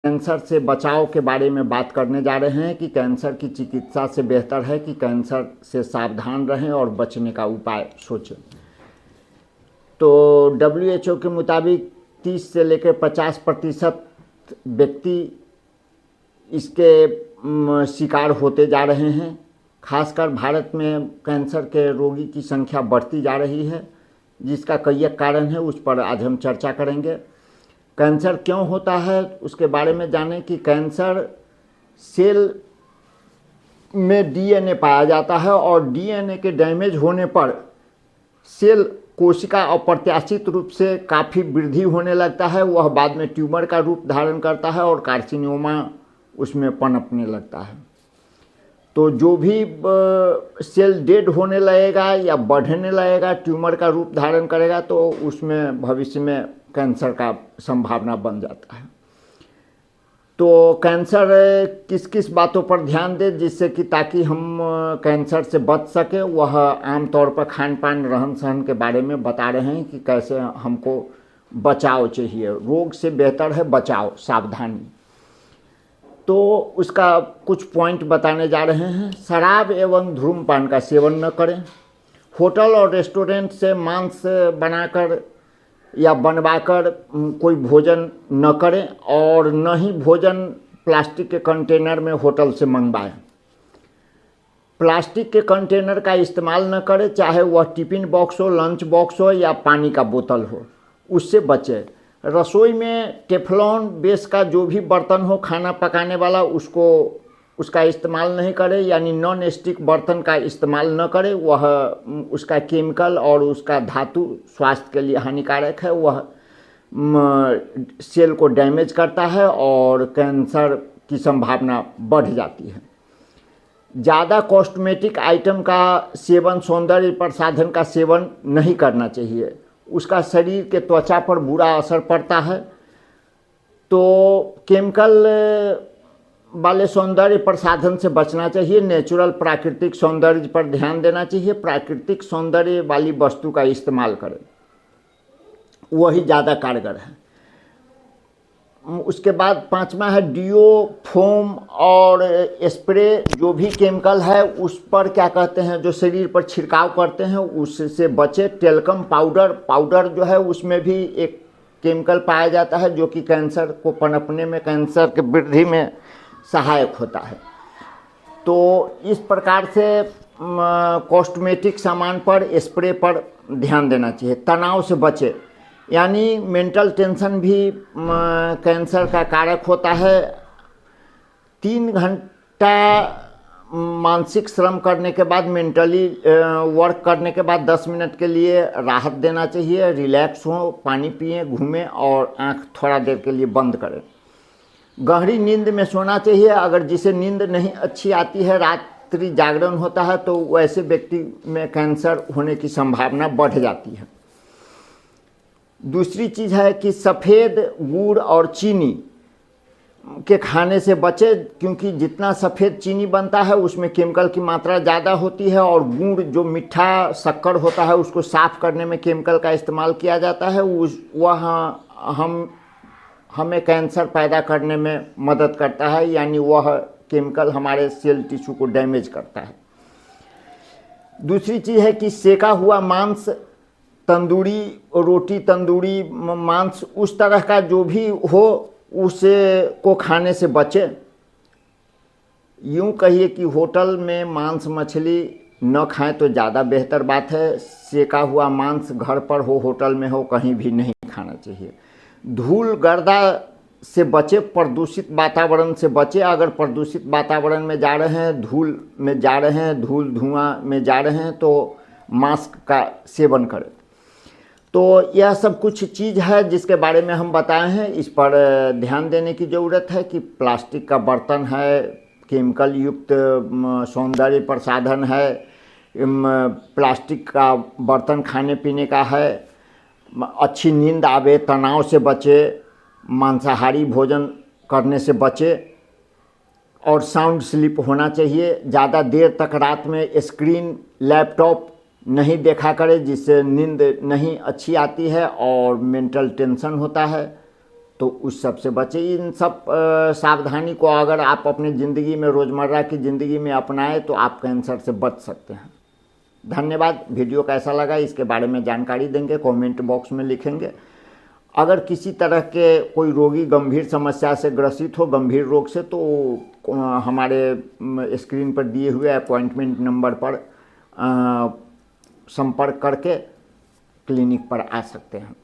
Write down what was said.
Cancer से बचाव के बारे में बात करने जा रहे हैं कि कैंसर की चिकित्सा से बेहतर है कि कैंसर से सावधान रहें और बचने का उपाय सोचें। तो WHO के मुताबिक 30 से लेकर 50% व्यक्ति इसके शिकार होते जा रहे हैं। खासकर भारत में कैंसर के रोगी की संख्या बढ़ती जा रही है, जिसका कई कारण है, उस पर आज हम चर्चा करेंगे। कैंसर क्यों होता है उसके बारे में जानें कि कैंसर सेल में DNA पाया जाता है और DNA के डैमेज होने पर सेल कोशिका अप्रत्याशित रूप से काफ़ी वृद्धि होने लगता है। वह बाद में ट्यूमर का रूप धारण करता है और कार्सिनोमा उसमें पनपने लगता है। तो जो भी सेल डेड होने लगेगा या बढ़ने लगेगा, ट्यूमर का रूप धारण करेगा, तो उसमें भविष्य में कैंसर का संभावना बन जाता है। तो कैंसर किस किस बातों पर ध्यान दें जिससे कि ताकि हम कैंसर से बच सके, वह आमतौर पर खान पान रहन सहन के बारे में बता रहे हैं कि कैसे हमको बचाव चाहिए। रोग से बेहतर है बचाव, सावधानी। तो उसका कुछ पॉइंट बताने जा रहे हैं। शराब एवं धूम्रपान का सेवन न करें। होटल और रेस्टोरेंट से मांस बनाकर या बनवाकर कोई भोजन न करें और न ही भोजन प्लास्टिक के कंटेनर में होटल से मंगवाएं। प्लास्टिक के कंटेनर का इस्तेमाल न करें, चाहे वह टिफ़िन बॉक्स हो, लंच बॉक्स हो या पानी का बोतल हो, उससे बचें। रसोई में टेफ्लॉन बेस का जो भी बर्तन हो खाना पकाने वाला, उसका इस्तेमाल नहीं करें, यानी नॉन स्टिक बर्तन का इस्तेमाल न करें। वह उसका केमिकल और उसका धातु स्वास्थ्य के लिए हानिकारक है। वह सेल को डैमेज करता है और कैंसर की संभावना बढ़ जाती है। ज़्यादा कॉस्मेटिक आइटम का सेवन, सौंदर्य प्रसाधन का सेवन नहीं करना चाहिए। उसका शरीर के त्वचा पर बुरा असर पड़ता है। तो केमिकल वाले सौंदर्य प्रसाधन से बचना चाहिए। नेचुरल प्राकृतिक सौंदर्य पर ध्यान देना चाहिए। प्राकृतिक सौंदर्य वाली वस्तु का इस्तेमाल करें, वही ज़्यादा कारगर है। उसके बाद 5वां है डिओ, फोम और स्प्रे। जो भी केमिकल है उस पर क्या कहते हैं, जो शरीर पर छिड़काव करते हैं, उससे बचे। टेल्कम पाउडर जो है उसमें भी एक केमिकल पाया जाता है जो कि कैंसर को पनपने में, कैंसर की वृद्धि में सहायक होता है। तो इस प्रकार से कॉस्मेटिक सामान पर, स्प्रे पर ध्यान देना चाहिए। तनाव से बचे, यानी मेंटल टेंशन भी कैंसर का कारक होता है। 3 घंटा मानसिक श्रम करने के बाद, मेंटली वर्क करने के बाद 10 मिनट के लिए राहत देना चाहिए। रिलैक्स हो, पानी पिएं, घूमें और आँख थोड़ा देर के लिए बंद करें। गहरी नींद में सोना चाहिए। अगर जिसे नींद नहीं अच्छी आती है, रात्रि जागरण होता है, तो वैसे व्यक्ति में कैंसर होने की संभावना बढ़ जाती है। दूसरी चीज़ है कि सफ़ेद गुड़ और चीनी के खाने से बचे, क्योंकि जितना सफ़ेद चीनी बनता है उसमें केमिकल की मात्रा ज़्यादा होती है और गुड़ जो मीठा शक्कर होता है उसको साफ़ करने में केमिकल का इस्तेमाल किया जाता है। वह हमें कैंसर पैदा करने में मदद करता है, यानी वह केमिकल हमारे सेल टिश्यू को डैमेज करता है। दूसरी चीज़ है कि सेका हुआ मांस, तंदूरी रोटी, तंदूरी मांस, उस तरह का जो भी हो उसे को खाने से बचे। यूँ कहिए कि होटल में मांस मछली न खाएं तो ज़्यादा बेहतर बात है। सेका हुआ मांस घर पर हो, होटल में हो, कहीं भी नहीं खाना चाहिए। धूल गर्दा से बचे, प्रदूषित वातावरण से बचे। अगर प्रदूषित वातावरण में जा रहे हैं, धूल में जा रहे हैं, धूल धुआं में जा रहे हैं, तो मास्क का सेवन करें। तो यह सब कुछ चीज़ है जिसके बारे में हम बताए हैं। इस पर ध्यान देने की ज़रूरत है कि प्लास्टिक का बर्तन है, केमिकल युक्त सौंदर्य प्रसाधन है, प्लास्टिक का बर्तन खाने पीने का है। अच्छी नींद आवे, तनाव से बचे, मांसाहारी भोजन करने से बचे और साउंड स्लीप होना चाहिए। ज़्यादा देर तक रात में स्क्रीन, लैपटॉप नहीं देखा करें, जिससे नींद नहीं अच्छी आती है और मेंटल टेंशन होता है। तो उस सब से बचें। इन सब सावधानी को अगर आप अपनी ज़िंदगी में, रोज़मर्रा की ज़िंदगी में अपनाएं तो आप कैंसर से बच सकते हैं। धन्यवाद। वीडियो कैसा लगा इसके बारे में जानकारी देंगे, कमेंट बॉक्स में लिखेंगे। अगर किसी तरह के कोई रोगी गंभीर समस्या से ग्रसित हो, गंभीर रोग से, तो हमारे स्क्रीन पर दिए हुए अपॉइंटमेंट नंबर पर संपर्क करके क्लिनिक पर आ सकते हैं।